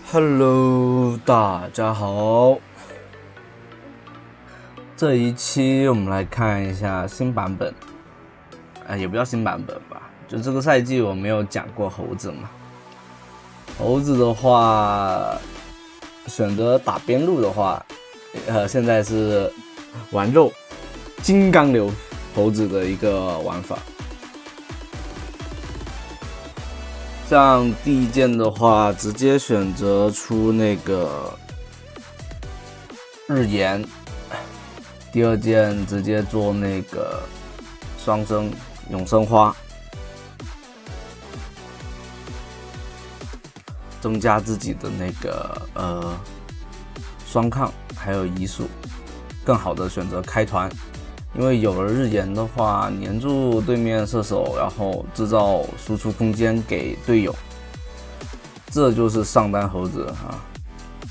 Hello，大家好。这一期我们来看一下新版本，也不叫新版本吧，就这个赛季我没有讲过猴子嘛。猴子的话，选择打边路的话，现在是玩肉金刚流猴子的一个玩法。像第一件的话，直接选择出那个日炎，第二件直接做那个双生永生花，增加自己的那个双抗还有移速，更好的选择开团。因为有了日炎的话，黏住对面射手，然后制造输出空间给队友，这就是上单猴子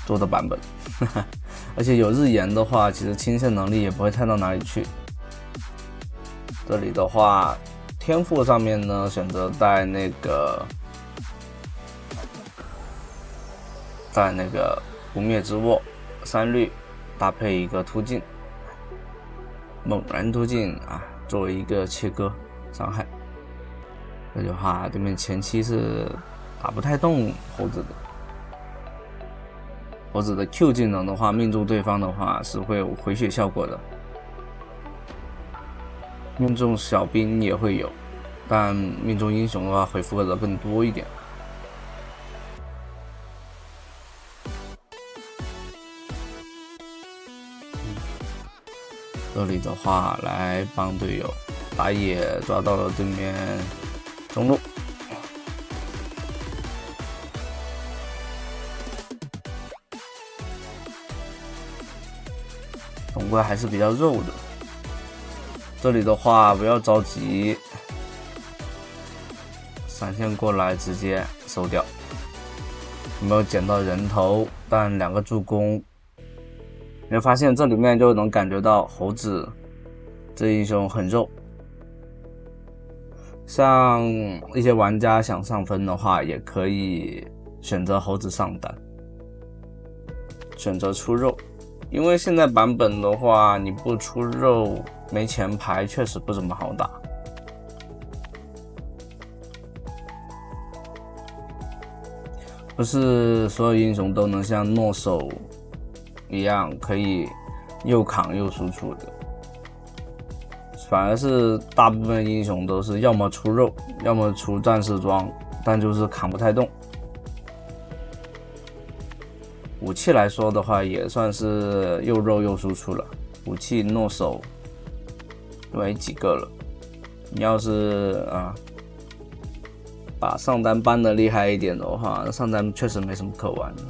做的版本。而且有日炎的话，其实清线能力也不会差到哪里去。这里的话，天赋上面呢，选择带那个不灭之握3绿，搭配一个突进。猛然突进作为一个切割伤害。这句话对面前期是打不太动猴子的。猴子的 Q 技能的话，命中对方的话是会有回血效果的，命中小兵也会有，但命中英雄的话回复的更多一点。这里的话来帮队友打野，抓到了对面中路，总归还是比较肉的。这里的话不要着急，闪现过来直接收掉，没有捡到人头，但2个助攻。你会发现这里面就能感觉到猴子这英雄很肉。像一些玩家想上分的话，也可以选择猴子上单，选择出肉。因为现在版本的话，你不出肉没前排确实不怎么好打。不是所有英雄都能像诺手一样可以又扛又输出的，反而是大部分英雄都是要么出肉，要么出战士装，但就是扛不太动。武器来说的话，也算是又肉又输出了。武器诺手没几个了，你要是把上单搬的厉害一点的话，上单确实没什么可玩的。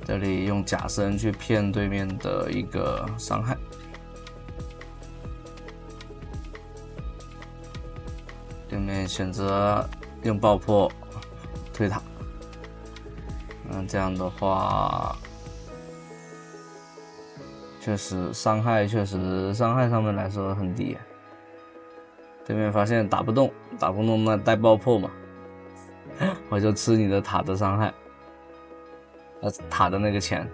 这里用假身去骗对面的一个伤害，对面选择用爆破推塔，这样的话确实伤害上面来说很低。对面发现打不动那带爆破嘛，我就吃你的塔的伤害。塔的那个钱，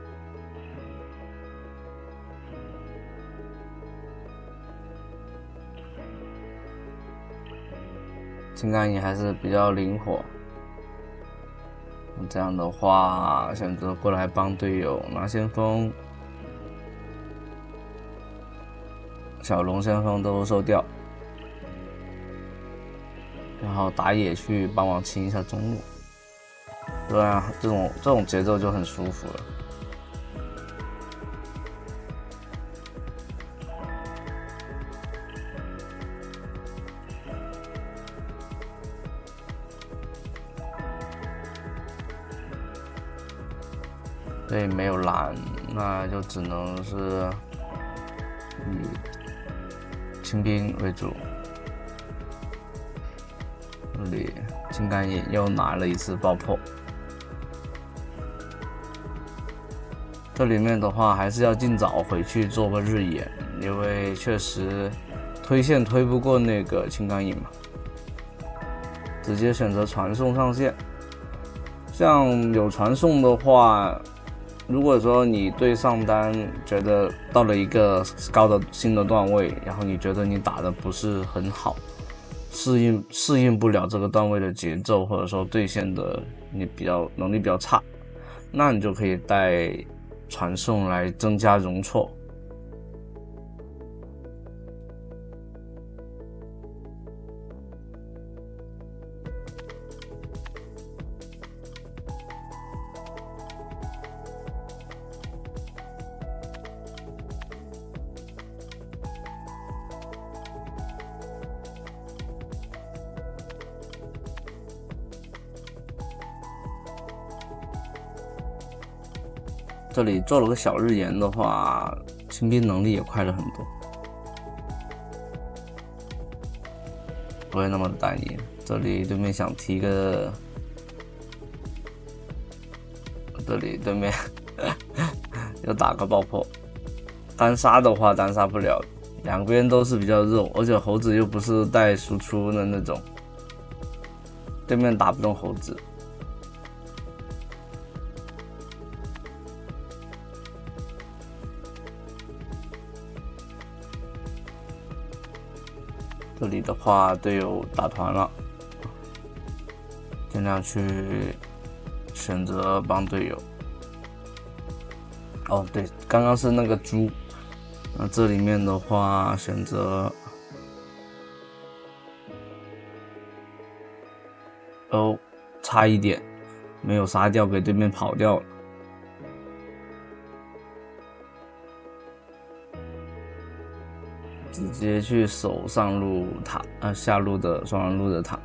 金刚也还是比较灵活。这样的话，选择过来帮队友拿先锋，小龙先锋都收掉，然后打野去帮忙清一下中路。对啊，这种节奏就很舒服了。对，没有蓝，那就只能是以清兵为主。这里金刚也又拿了一次爆破。这里面的话还是要尽早回去做个日野，因为确实推线推不过那个青钢影嘛，直接选择传送上线。像有传送的话，如果说你对上单觉得到了一个高的新的段位，然后你觉得你打的不是很好，适应不了这个段位的节奏，或者说对线的你能力比较差，那你就可以带传送来增加容错。这里做了个小日炎的话，清兵能力也快了很多，不会那么的单一。这里对面想提个，这里对面要打个爆破，单杀的话单杀不了，两边都是比较肉，而且猴子又不是带输出的那种，对面打不动猴子。这里的话，队友打团了，尽量去选择帮队友。哦，对，刚刚是那个猪，那这里面的话选择差一点没有杀掉，给对面跑掉了。直接去守上路塔，下路的双人路的塔。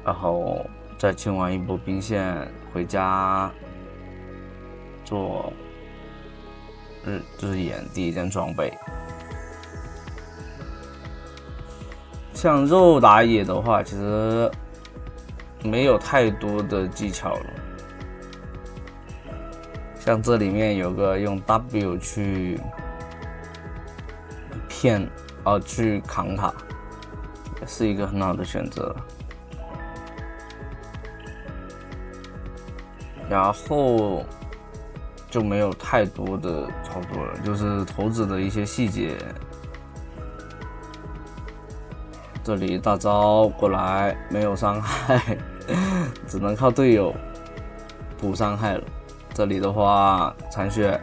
然后再清完一波兵线，回家做日眼第一件装备。像肉打野的话，其实没有太多的技巧了。像这里面有个用 W 去骗去扛塔，也是一个很好的选择。然后就没有太多的操作了，就是投掷的一些细节。这里大招过来没有伤害，只能靠队友补伤害了。这里的话残血，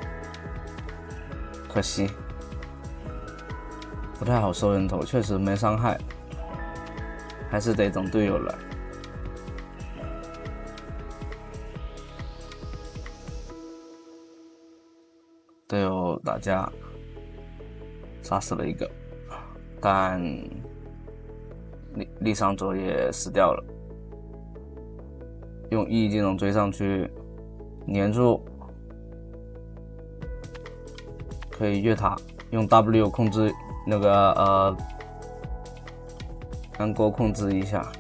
可惜不太好收人头，确实没伤害，还是得等队友来。队友打架杀死了一个，但立上佐也死掉了，用 E 技能追上去粘住，可以越塔，用 W 控制那个干锅控制一下。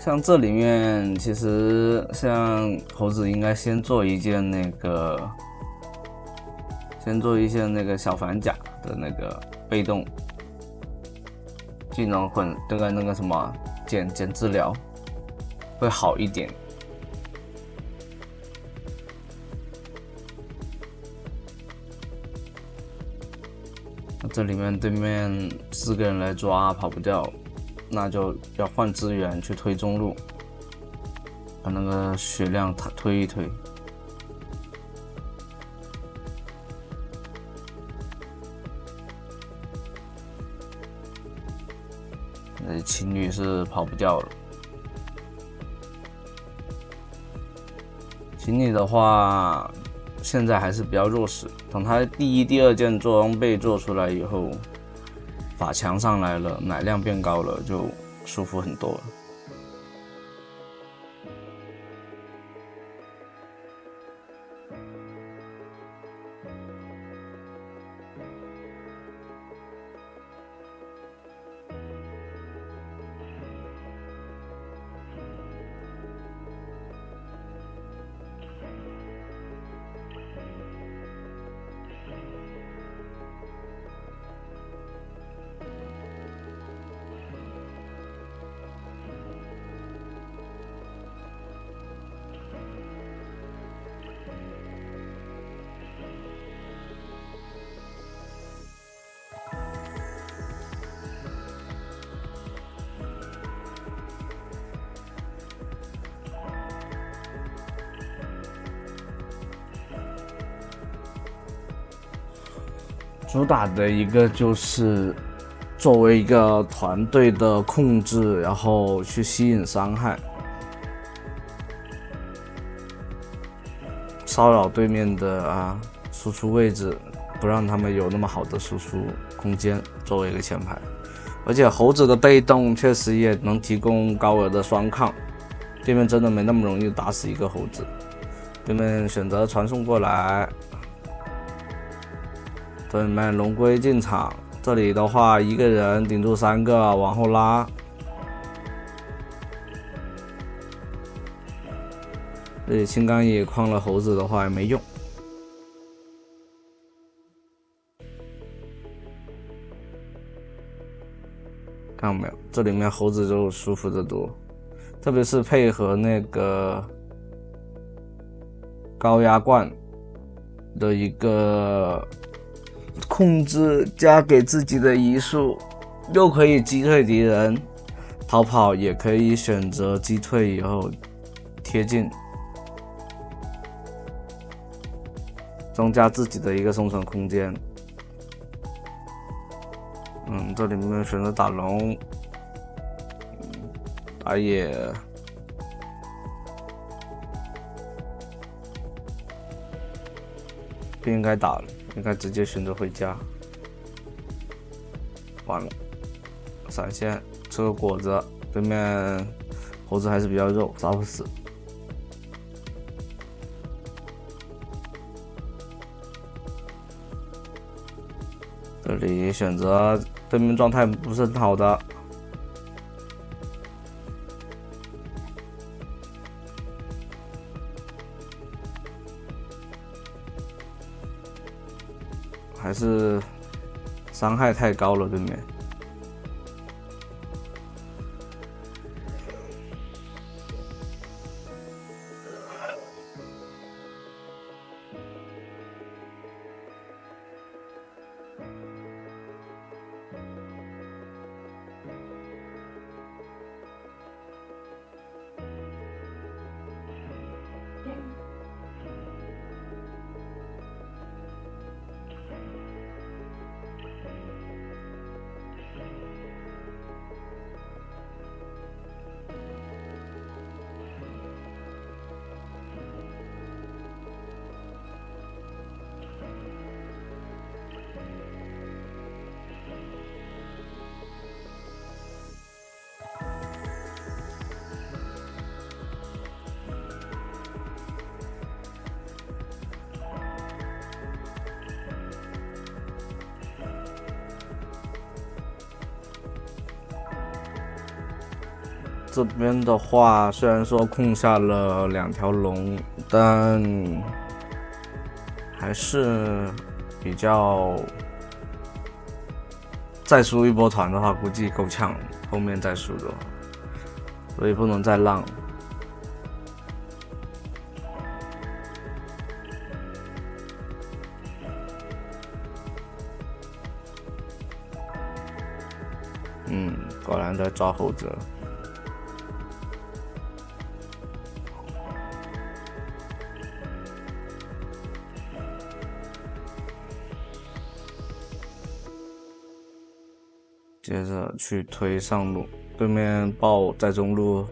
像这里面其实像猴子应该先做一件那个小反甲的那个被动技能混那个什么减治疗会好一点。这里面对面4个人来抓跑不掉，那就要换资源去推中路，把那个血量推一推。情侣是跑不掉了。情侣的话，现在还是比较弱势。等他第一、第二件装备做出来以后，法强上来了，奶量变高了，就舒服很多了。主打的一个就是作为一个团队的控制，然后去吸引伤害，骚扰对面的输出位置，不让他们有那么好的输出空间，作为一个前排。而且猴子的被动确实也能提供高额的双抗，对面真的没那么容易打死一个猴子。对面选择传送过来，对面龙龟进场，这里的话一个人顶住3个往后拉，这里青钢野框了猴子的话也没用。看到没有，这里面猴子就舒服得多，特别是配合那个高压罐的一个控制，加给自己的移速，又可以击退敌人，逃跑也可以选择击退以后贴近，增加自己的一个生存空间。这里面选择打龙，打野，不应该打了，应该直接选择回家。完了，闪现吃个果子，对面猴子还是比较肉，杀不死。这里选择对面状态不是很好的，还是伤害太高了，对面。这边的话，虽然说控下了2条龙，但还是比较再输一波团的话，估计够呛。后面再输的话，所以不能再浪。果然在抓猴子。接着去推上路，对面爆在中路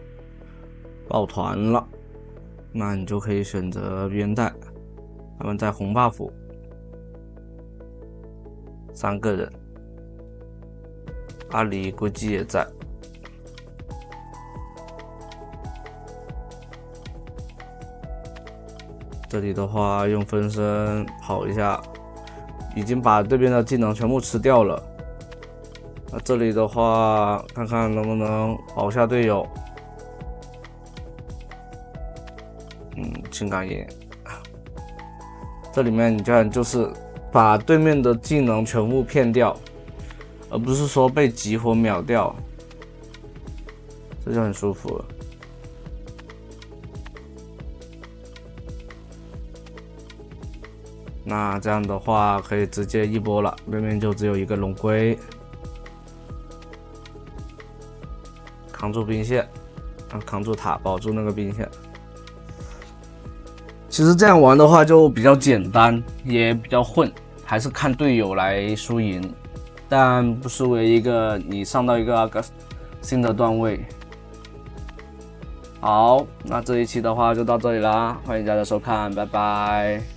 爆团了，那你就可以选择边带，他们在红 buff， 3个人，阿里估计也在。这里的话用分身跑一下，已经把对面的技能全部吃掉了。那这里的话，看看能不能保下队友。青钢野，这里面你就是把对面的技能全部骗掉，而不是说被集火秒掉，这就很舒服了。那这样的话可以直接一波了，对面就只有一个龙龟。扛住兵线，扛住塔，保住那个兵线。其实这样玩的话就比较简单，也比较混，还是看队友来输赢，但不失为一个你上到一个新的段位。好，那这一期的话就到这里啦，欢迎大家收看，拜拜。